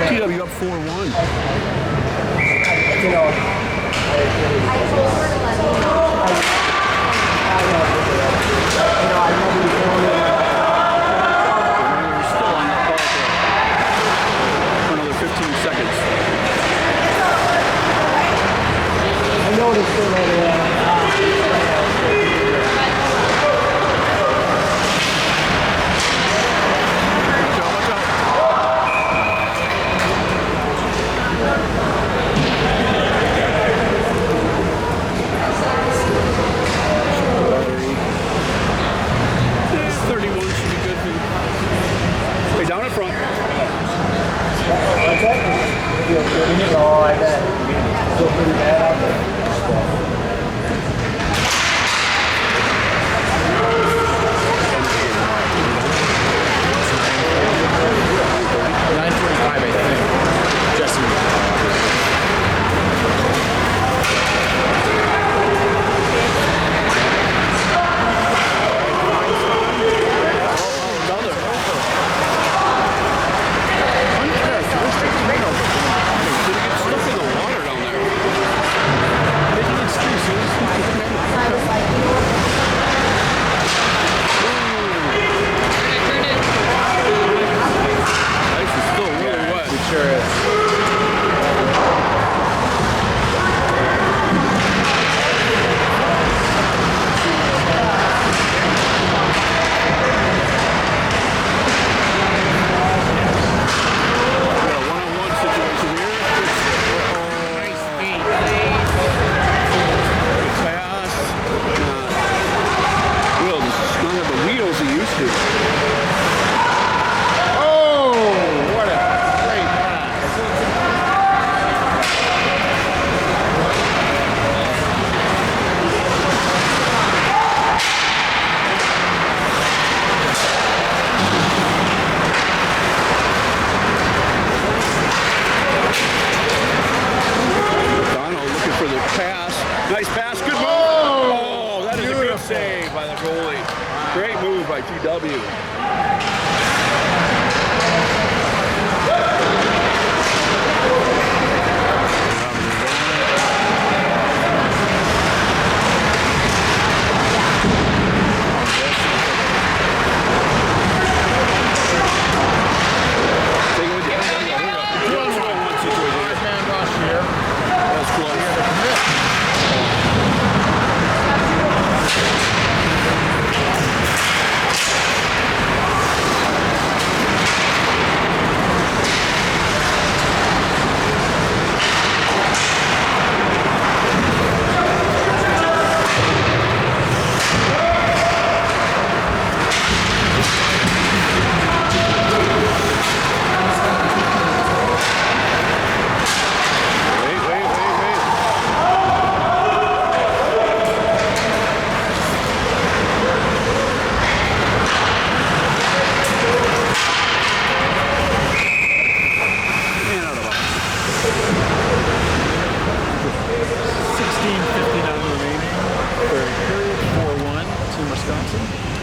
TW up 4-1. You know, They're still on that ball for another 15 seconds. I noticed it over there. Watch out. Down in front. What's that? Feels good. Oh, I bet. Still pretty bad out there. 9:45, I think. Jesse. Sure is. Nice pass, good move. Oh, that is a good save by the goalie. Great move by TW.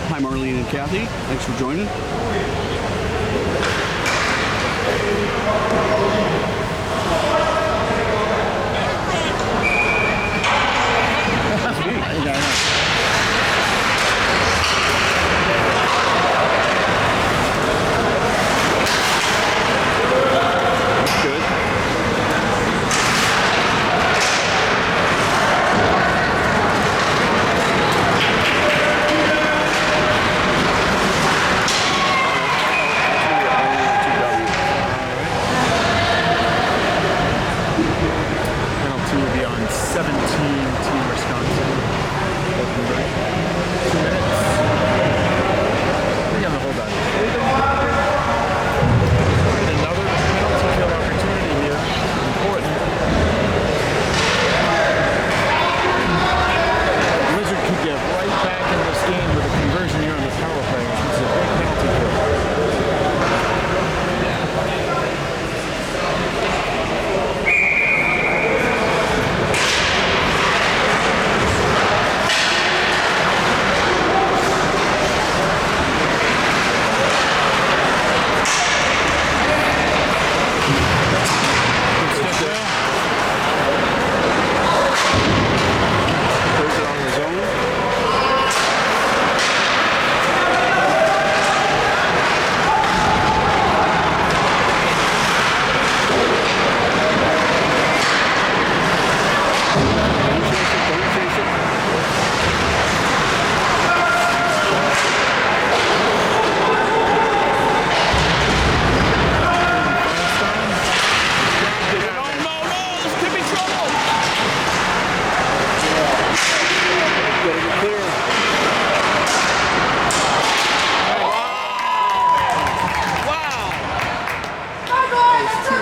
Hi, Marlene and Kathy. Thanks for joining.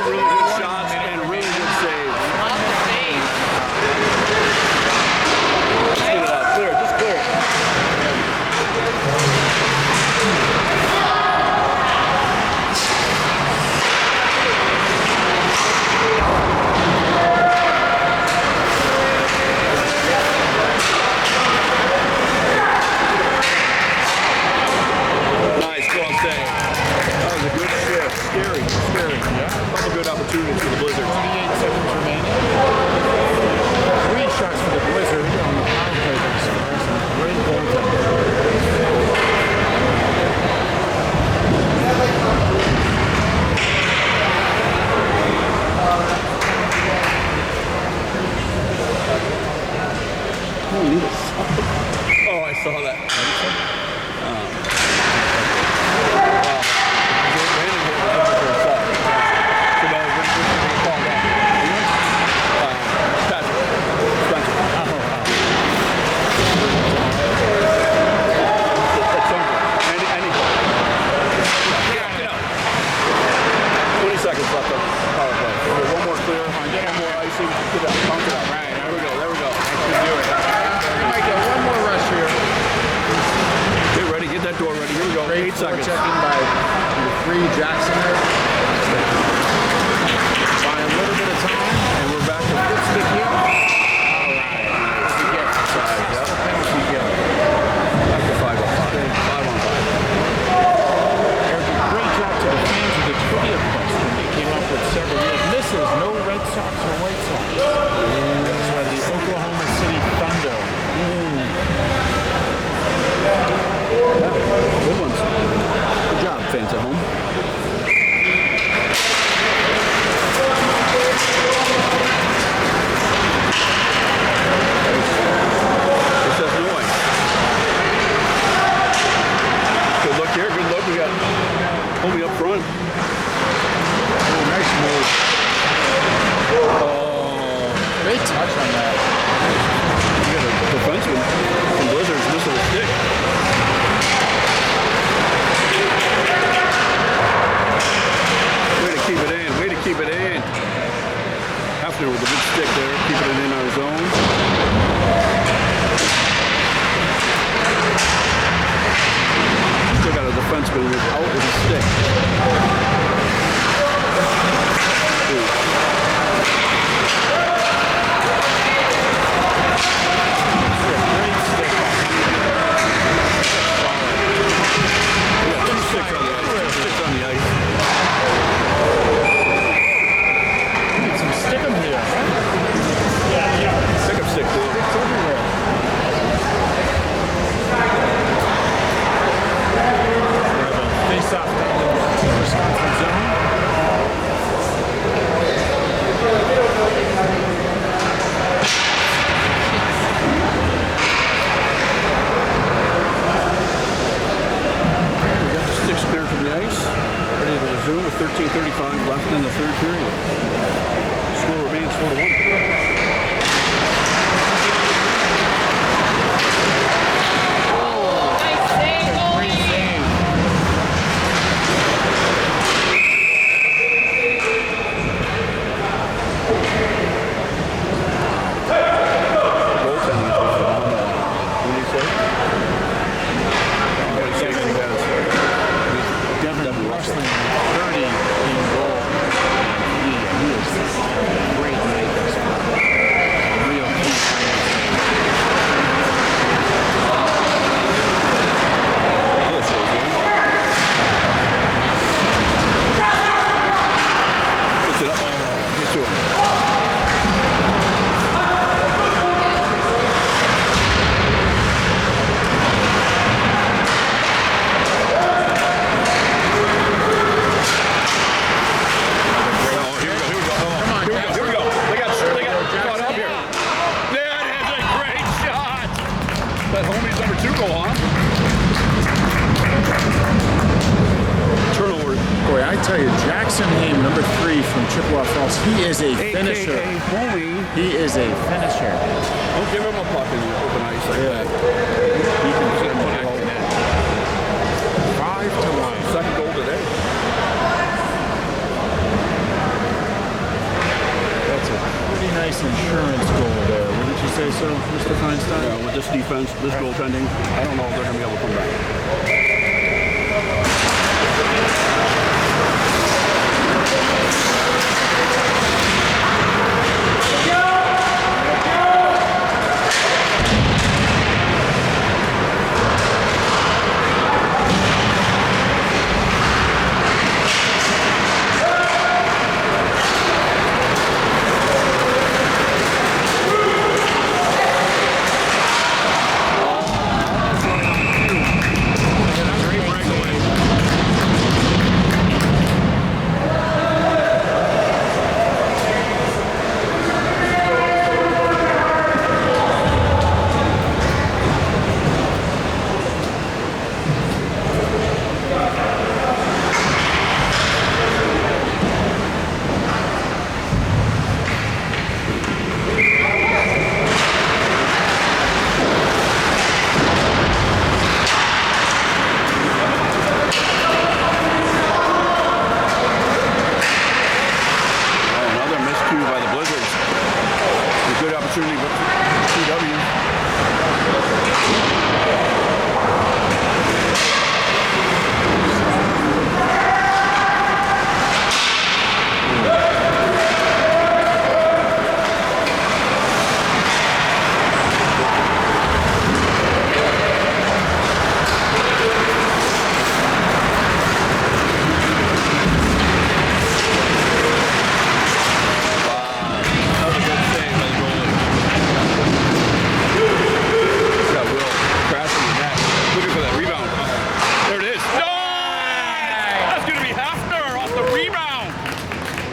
really good shots and really good saves. Just get it out. Clear it. Just clear it. Nice, go on save. That was a good shift. Scary. Couple good opportunities for the Blizzards. 28 seconds remaining. 3 shots for the Blizzard on the power play for the Spurs. And great goaltending. Oh, I saw that. Seconds left on power play. Okay, one more clear. One more icing. Get that. Count it out. Right. There we go. There we go. Do it. We might get one more rush here. Get ready. Get that door ready. Here we go. Great 8 seconds. checking by number 3, Jackson there. By a little bit of time, and we're back to good stick here. All right. We get the penalty kill. Back to 5 on 5. 5 on 5. Eric, a great job to the fans of the trivia question. They came up with several real misses. No Red Sox or White Sox. That's why the Oklahoma City Thunder. Good ones. Good job, fans at home. It says noise. Good look here. Good look. We got homie up front. Oh, nice move. Great touch on that. We got a defenseman from Blizzards missing a stick. Way to keep it in. Way to keep it in. Hafner with a good stick there, keeping it in our zone. Still got a defenseman who's out with a stick. Great stick. Yeah, 2 sticks on the ice. 2 sticks on the ice. Need some stickum here, right? Pick up stick, dude. Sticks everywhere. We have a face-off down in the Wisconsin zone. We got the sticks clear from the ice. Ready to resume with 13:35 left in the third period. Score remains 4-1. Great save. Goaltending is phenomenal. What do you say? What do you say? You guys? Devin Rushland, 30 in goal. He is a great night this one. Real key This is it. Puts it up. Get to him. Oh, here we go. Here we go. Come on, Here we go. Jackson. Here we go. They got caught up here. That is a great shot. That homie's number 2 goal, huh? Turnover. Boy, I tell you, Jackson Haim, number 3 from Chippewa Falls, he is a finisher. AKA homie. He is a finisher. Don't give him a puck in the open ice like that. He can put him back in net. 5-1. Second goal today. insurance goal there. Wouldn't you say so, Mr. Feinstein? With this defense, this goaltending, I don't know if they're going to be able to come back. Opportunity for CW.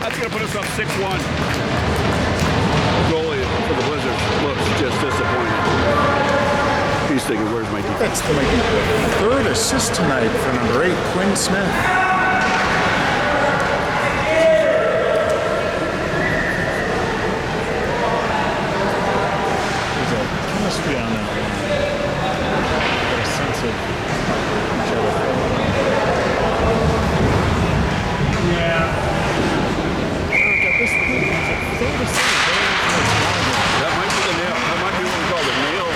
That's going to put us up 6-1. Goalie for the Blizzards looks just disappointed. He's thinking, where's my defense? That's the third assist tonight for number 8, Quinn Smith. There's a chemistry on that line. A sense of each other. Yeah. That might be the nail. That might be what we call the nail.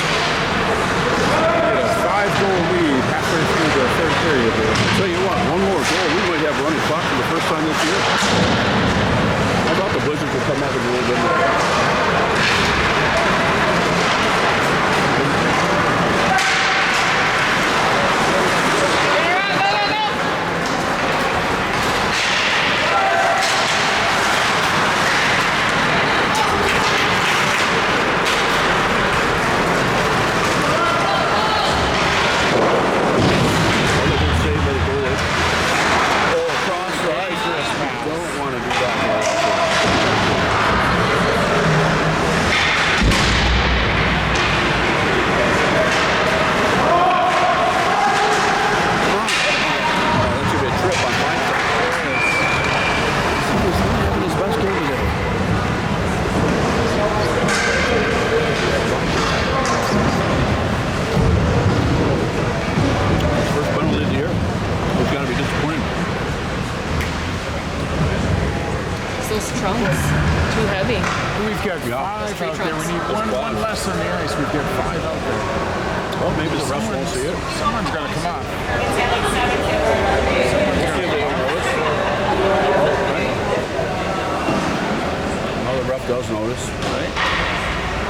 A 5-goal lead halfway through the third period. Tell you what, one more goal, we might have running clock for the first time this year. I thought the Blizzards would come out with a little bit more. Those trunks, too heavy. We've got 5 out there. We need one less on the ice. We've got 5 out there. Well, maybe the refs won't see it. Someone's got to come out. Now the ref does notice, right?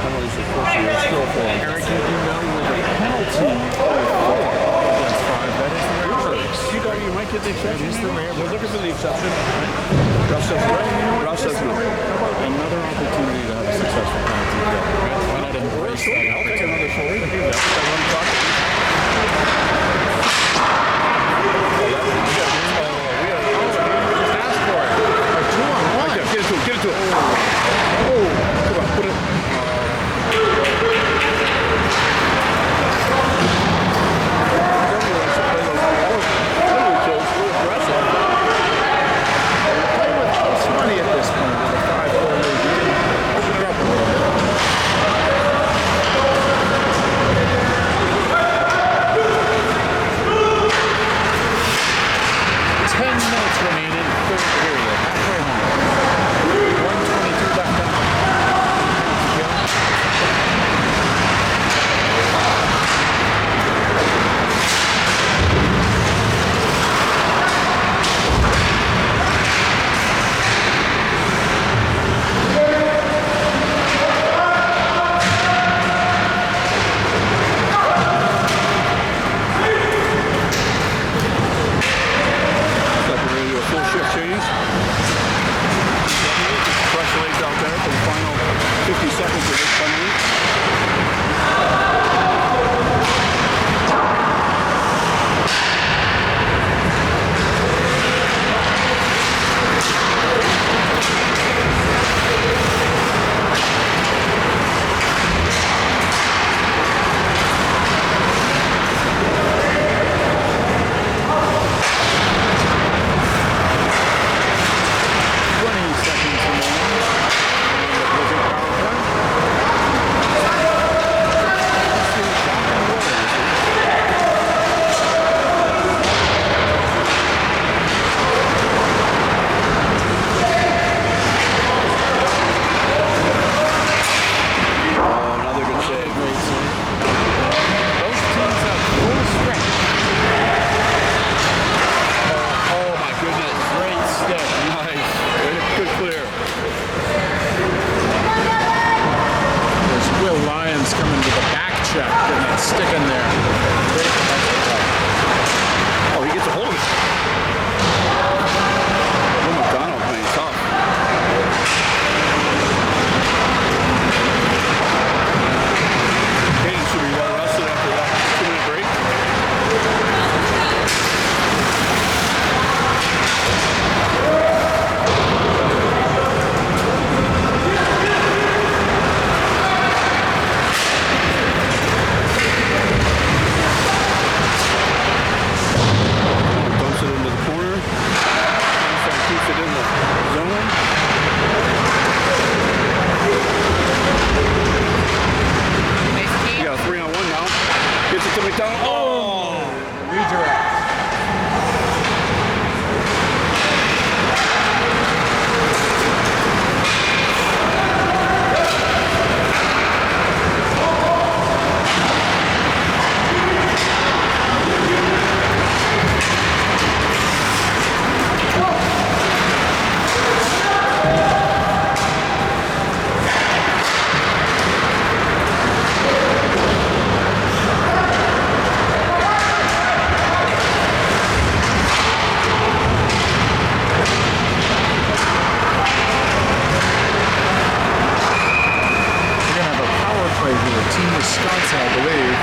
Penalties are supposed to be still for him. Eric, you know with a penalty against 5, that is the rare case. You might get the exception. That is the rare. We're looking for the exception. Ref says right. Ref says no. How about another opportunity to have a successful penalty kill? Why not embrace that? I'll take another short. That's what I want to talk about. Just ask for it. A 2-on-1. Get it to him. Get it to him. Oh, come on, put it. Money at this point with a 5-goal lead. You can open it up a little bit. Zone. Nice You camp. got a 3-on-1 now. Gets it to McDonald. Oh! Redirect. We're gonna have a power play here. Team Wisconsin, I believe.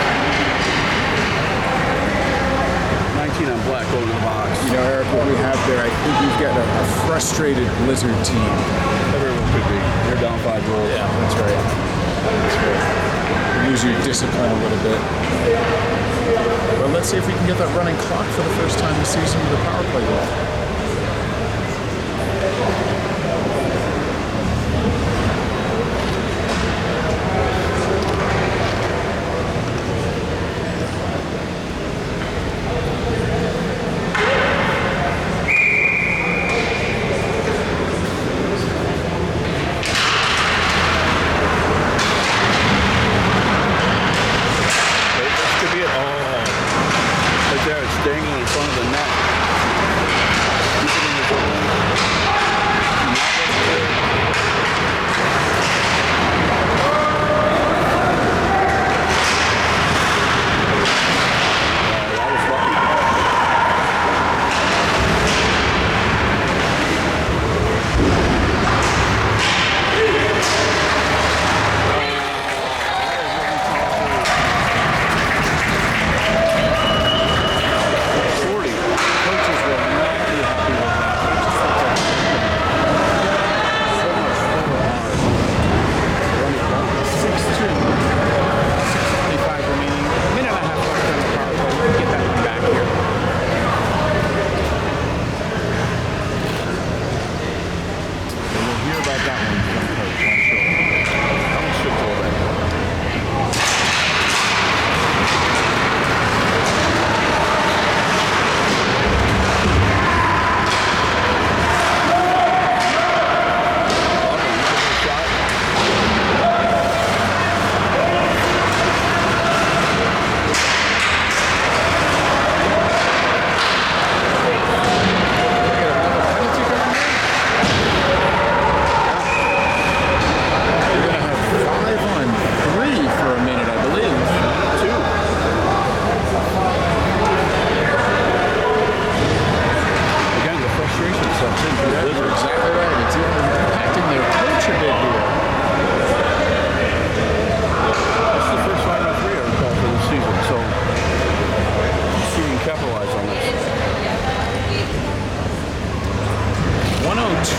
19 on black going to the box. You know, Eric, what we have there, I think we've got a frustrated Blizzard team. Everyone could be. You're down 5 goals. Yeah, that's right. That's right. Lose your discipline a little bit. But let's see if we can get that running clock for the first time this season with a power play goal. This could be it. Oh. Right there, it's dangling in front of the net. Keep it in the zone. Not right there. Oh, that was lucky.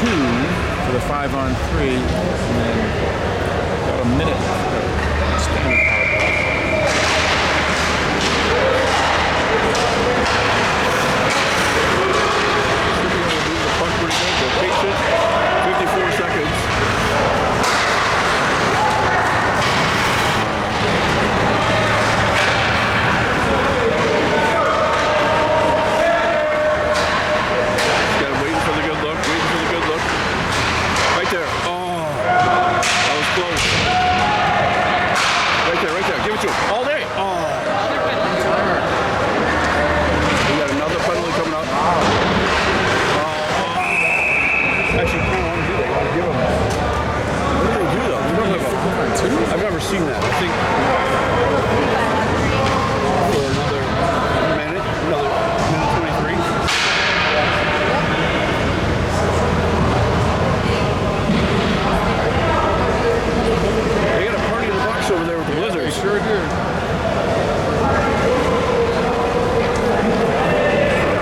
for the 5-on-3, and then about a minute standard power play. Punt pretty good. They're patient. 54 seconds. Got him waiting for the good look. Waiting for the good look. Right there. Oh, that was close. Right there. Right there. Give it to him. All day. Oh. We got another penalty coming up. Actually, I want to do that. You want to give them. What do they do though? They don't have a, I've never seen that. I think for another minute, another minute 23. They got a party in the box over there with the Blizzard. They sure do.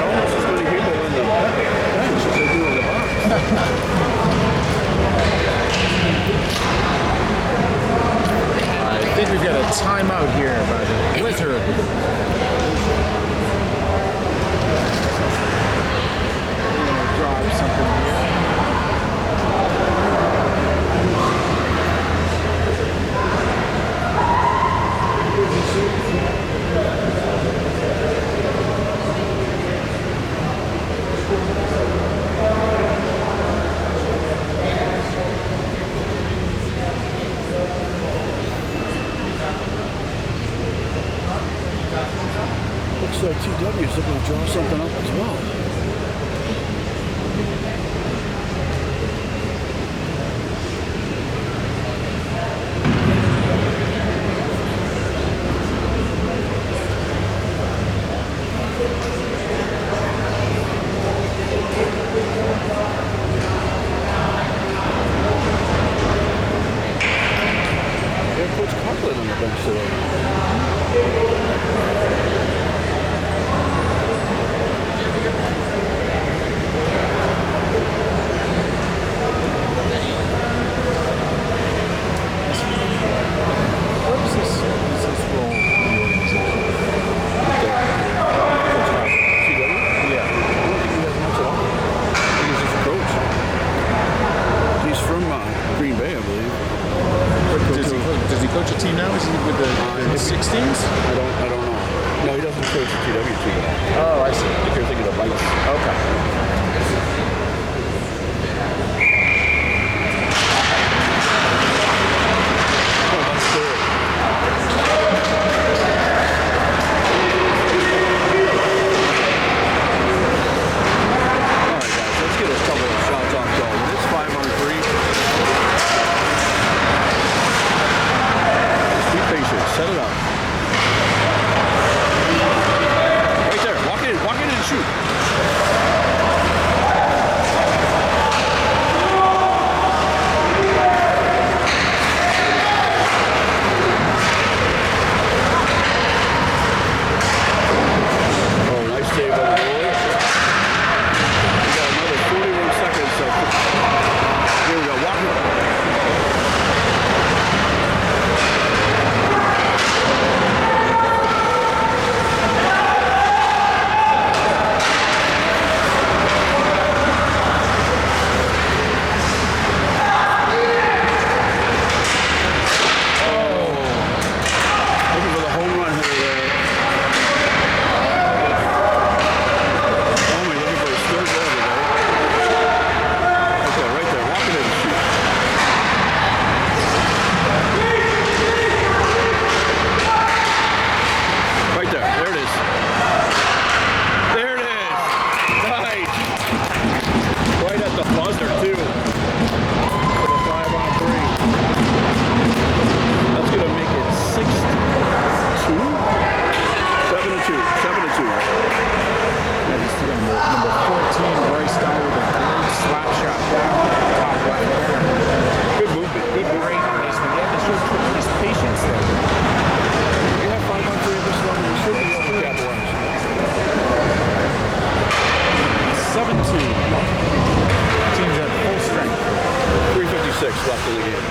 Almost as many people in the bench as they do in the box. I think we've got a timeout here by the Blizzard. We're gonna drive something here. draw something up as well. Yeah, Coach Coughlin on the bench today. What is this role in the organization? Yeah. I don't think he has much at all. I think he's just a coach. He's from Green Bay, I believe. Does he coach a team now? Is he with the 16s? I don't know. No, he doesn't coach the TW team at all. Oh, I see. I think you're thinking of Bites. Okay. Oh, that's good. All right, guys, let's get a couple of shots off goal. It's 5-on-3. Just be patient. Set it up. Right there. Walk in and shoot. Oh, nice save by the goalie. We got another 41 seconds. So here we go. Walk it. Looking for the home run hitter there. Homie looking for his third goal today. Okay, right there. Walk it in and shoot. Right there. There it is. There it is. Nice. Right at the buzzer, too. For the 5-on-3. That's going to make it 6-2? 7-2. 7-2. Number 14, Bryce Down with a great slap shot down top left corner. Good movement. Good movement. Great placement. Yeah, this shows tremendous patience there. We have 5-on-3 at this level. We should be able to capitalize. 7-2. Team's at full strength. 3:56 left in the game.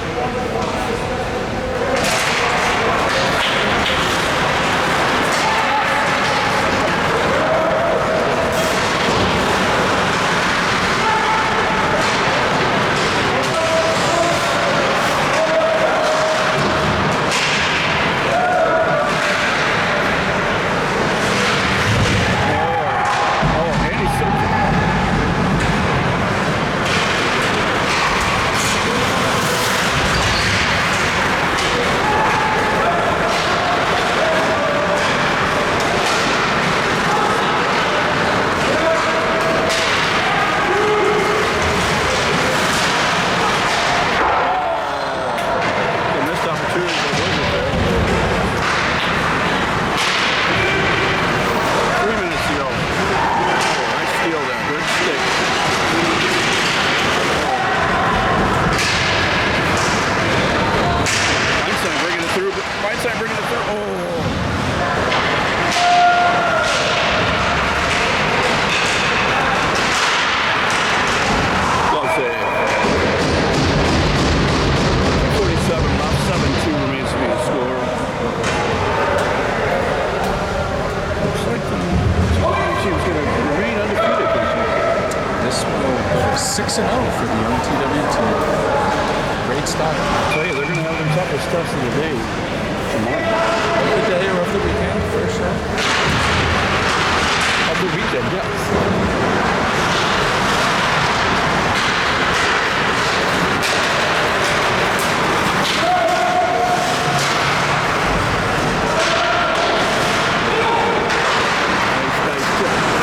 Oh, and he's so The missed opportunity to win it there. 3 minutes to go. Oh, nice steal there. Good stick. Feinstein bringing it through. Feinstein bringing it through. Oh. Glove save. 47 left. 7-2 remains to be the score. Looks like the team's going to remain undefeated this year. This will go 6-0 for the MTW team. Great start. I'll tell you, they're going to have the toughest test of the day tomorrow. Of the day or of the weekend, for sure. Of the weekend, yes. Nice, nice.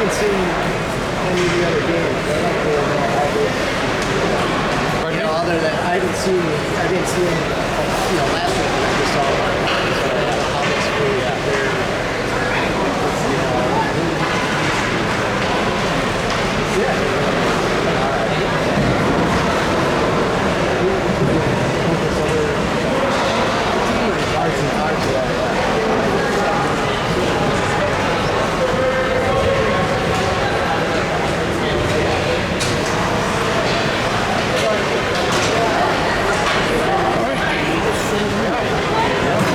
haven't seen any of the other games. I don't really know how they, Pardon you me? know, other than I didn't see any, last week.